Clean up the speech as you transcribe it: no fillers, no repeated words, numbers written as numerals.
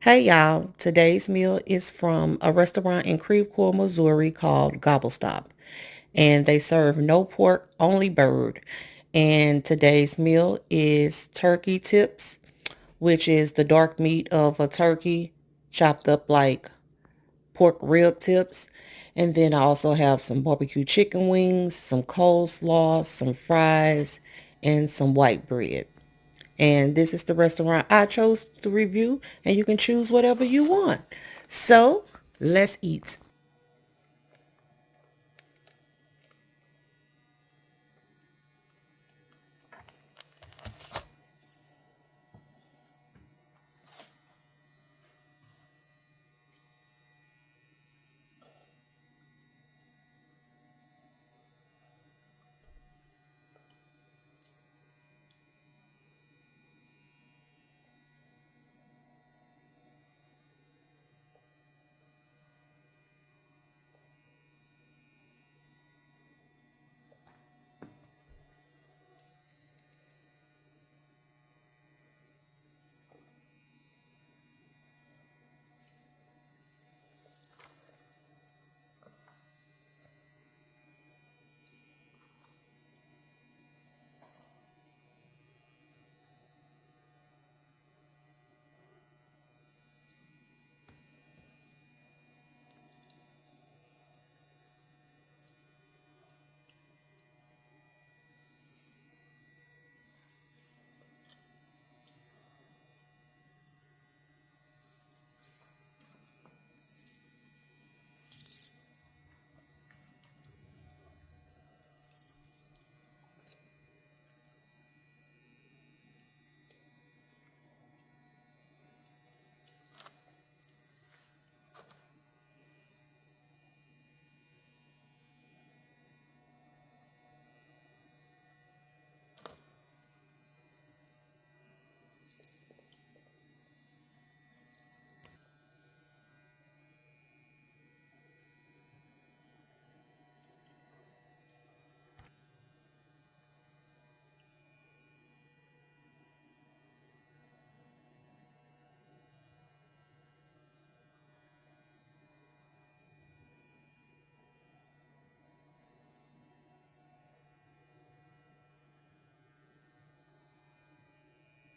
Hey y'all, today's meal is from a restaurant in Creve Coeur, Missouri called Gobble Stop. And they serve no pork, only bird. And today's meal is turkey tips, which is the dark meat of a turkey chopped up like pork rib tips. And then I also have some barbecue chicken wings, some coleslaw, some fries, and some white bread. And this is the restaurant I chose to review, and you can choose whatever you want. So let's eat.